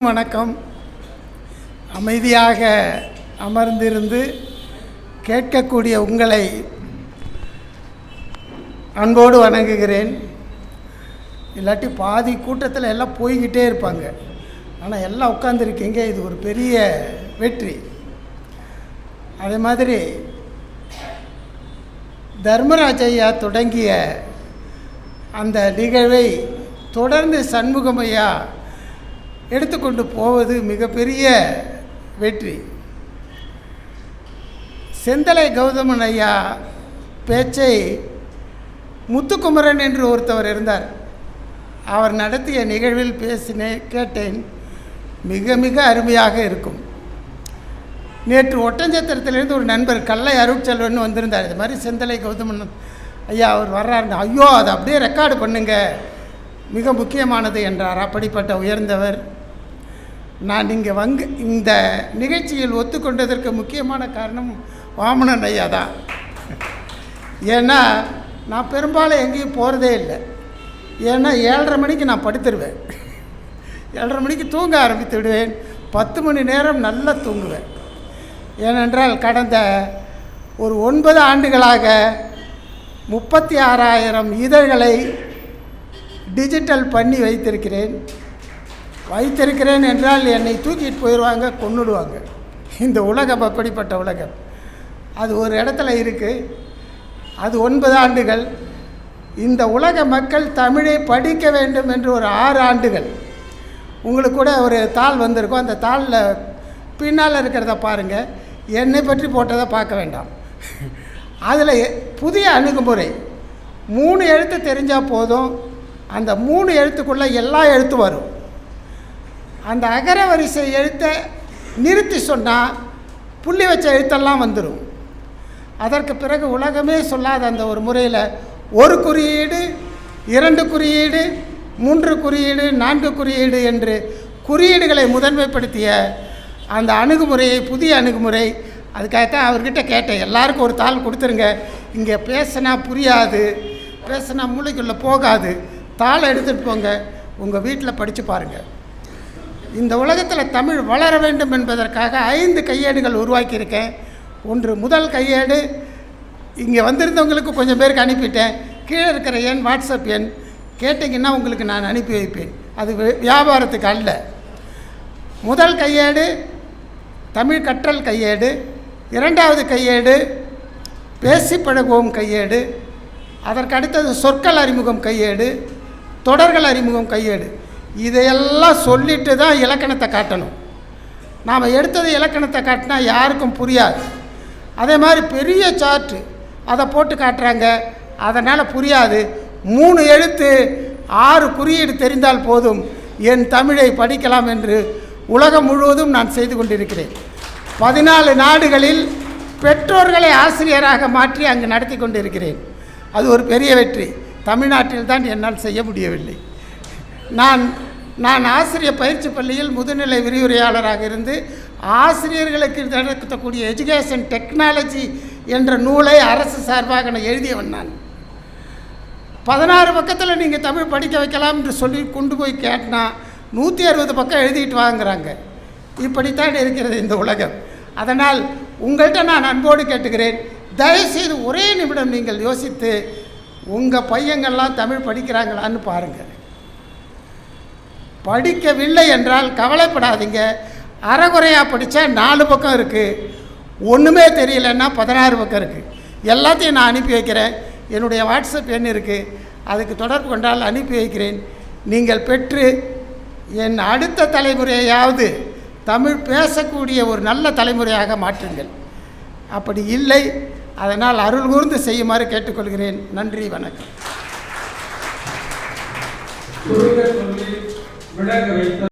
வணக்கம். அமைதியாக அமர்ந்திருந்து கேட்கக்கூடிய உங்களை அன்போடு வணங்குகிறேன். இல்லாட்டி பாதி கூட்டத்தில் எல்லாம் போய்கிட்டே இருப்பாங்க. ஆனால் எல்லாம் உட்காந்துருக்கீங்க, இது ஒரு பெரிய வெற்றி. அதே மாதிரி தர்மராஜ் ஐயா தொடங்கிய அந்த நிகழ்வை தொடர்ந்து சண்முகம் ஐயா எடுத்துக்கொண்டு போவது மிகப்பெரிய வெற்றி. செந்தலை கௌதமன் ஐயா பேச்சை முத்துக்குமரன் என்று ஒருத்தவர் இருந்தார், அவர் நடத்திய நிகழ்வில் கேட்டேன். மிக மிக அருமையாக இருக்கும். நேற்று ஒட்டஞ்சத்திரத்திலிருந்து ஒரு நண்பர் கல்லை அருட்செல்வன் வந்திருந்தார். இது மாதிரி செந்தலை கௌதமன் ஐயா அவர் வர்றாருன்னு, ஐயோ அதை அப்படியே ரெக்கார்டு பண்ணுங்க, மிக முக்கியமானது என்றார். அப்படிப்பட்ட உயர்ந்தவர். நான் இங்கே இந்த நிகழ்ச்சியில் ஒத்துக்கொண்டதற்கு முக்கியமான காரணம் வாமனன் ஐயா தான். ஏன்னா நான் பெரும்பாலும் எங்கேயும் போகிறதே இல்லை. ஏன்னா 7:30 மணிக்கு நான் படுத்துருவேன், 7:30 மணிக்கு தூங்க ஆரம்பித்து விடுவேன். 10 மணி நேரம் நல்லா தூங்குவேன். ஏனென்றால் கடந்த ஒரு 9 ஆண்டுகளாக 36,000 இதழ்களை டிஜிட்டல் பண்ணி வைத்திருக்கிறேன் என்றால் என்னை தூக்கிட்டு போயிடுவாங்க, கொன்னுடுவாங்க. இந்த உலகம் அப்படிப்பட்ட உலகம். அது ஒரு இடத்துல இருக்குது. அது 9 ஆண்டுகள். இந்த உலக மக்கள் தமிழை படிக்க வேண்டும் என்று ஒரு 6 ஆண்டுகள். உங்களுக்கு கூட ஒரு தாள் வந்திருக்கும், அந்த தாளில் பின்னால் இருக்கிறத பாருங்கள். என்னை பற்றி போட்டதை பார்க்க வேண்டாம். அதில் புதிய அணுகுமுறை 3 எழுத்து தெரிஞ்சால் போதும். அந்த 3 எழுத்துக்குள்ளே எல்லா எழுத்தும் வரும். அந்த அகர வரிசை எழுத்தை நிறுத்தி சொன்னால் புள்ளி வச்ச எழுத்தெல்லாம் வந்துடும். அதற்கு பிறகு உலகமே சொல்லாத அந்த ஒரு முறையில் 1 குறியீடு, 2 குறியீடு, 3 குறியீடு, 4 குறியீடு என்று குறியீடுகளை முதன்மைப்படுத்திய அந்த அணுகுமுறையை, புதிய அணுகுமுறை. அதுக்காகத்தான் அவர்கிட்ட கேட்டேன், எல்லாருக்கும் ஒரு தாள் கொடுத்துருங்க, இங்கே பேசினா புரியாது, பேசினா மூளைக்குள்ளே போகாது, தாளை எடுத்துகிட்டு போங்க, உங்கள் வீட்டில் படித்து பாருங்கள். இந்த உலகத்தில் தமிழ் வளர வேண்டும் என்பதற்காக 5 கையேடுகள் உருவாக்கியிருக்கேன். ஒன்று முதல் கையேடு இங்கே வந்திருந்தவங்களுக்கு கொஞ்சம் பேருக்கு அனுப்பிட்டேன். கீழே இருக்கிற எண் வாட்ஸ்அப் எண் கேட்டிங்கன்னா உங்களுக்கு நான் அனுப்பி வைப்பேன். அது வியாபாரத்துக்கு அல்ல. முதல் கையேடு தமிழ் கற்றல் கையேடு, 2வது கையேடு பேசி பழகுவோம் கையேடு, அதற்கு அடுத்தது சொற்கள் அறிமுகம் கையேடு, தொடர்கள் அறிமுகம் கையேடு. இதையெல்லாம் சொல்லிட்டு தான் இலக்கணத்தை காட்டணும். நாம் எடுத்தது இலக்கணத்தை காட்டினா யாருக்கும் புரியாது. அதே மாதிரி பெரிய சார்ட்டு அதை போட்டு காட்டுறாங்க, அதனால் புரியாது. 3 எழுத்து 6 குறியீடு தெரிந்தால் போதும், என் தமிழை படிக்கலாம் என்று உலகம் முழுவதும் நான் செய்து கொண்டிருக்கிறேன். 14 நாடுகளில் பெற்றோர்களை ஆசிரியராக மாற்றி அங்கு நடத்தி கொண்டிருக்கிறேன். அது ஒரு பெரிய வெற்றி. தமிழ்நாட்டில் தான் என்னால் செய்ய முடியவில்லை. நான் ஆசிரியர் பயிற்சி பள்ளியில் முதுநிலை விரிவுரையாளராக இருந்து ஆசிரியர்களுக்கு நடத்தக்கூடிய எஜுகேஷன் டெக்னாலஜி என்ற நூலை அரசு சார்பாக நான் எழுதியவன். நான் 16 பக்கத்தில் நீங்கள் தமிழ் படிக்க வைக்கலாம் என்று சொல்லி கொண்டு போய் கேட்டினா 160 பக்கம் எழுதிட்டு வாங்குறாங்க. இப்படித்தான் இருக்கிறது இந்த உலகம். அதனால் உங்கள்கிட்ட நான் அன்போடு கேட்டுக்கிறேன், தயவுசெய்து ஒரே நிமிடம் நீங்கள் யோசித்து உங்கள் பையங்கள்லாம் தமிழ் படிக்கிறாங்களான்னு பாருங்கள். படிக்கவில்லை என்றால் கவலைப்படாதீங்க. அரைகுறையாக படித்தா 4 பக்கம் இருக்குது, ஒன்றுமே தெரியலன்னா 16 பக்கம் இருக்குது. எல்லாத்தையும் நான் அனுப்பி வைக்கிறேன். என்னுடைய வாட்ஸ்அப் எண் இருக்குது, அதுக்கு தொடர்பு கொண்டால் அனுப்பி வைக்கிறேன். நீங்கள் பெற்று என் அடுத்த தலைமுறையாவது தமிழ் பேசக்கூடிய ஒரு நல்ல தலைமுறையாக மாற்றுங்கள். அப்படி இல்லை, அதனால் அருள் கூர்ந்து செய்யுமாறு கேட்டுக்கொள்கிறேன். நன்றி, வணக்கம்.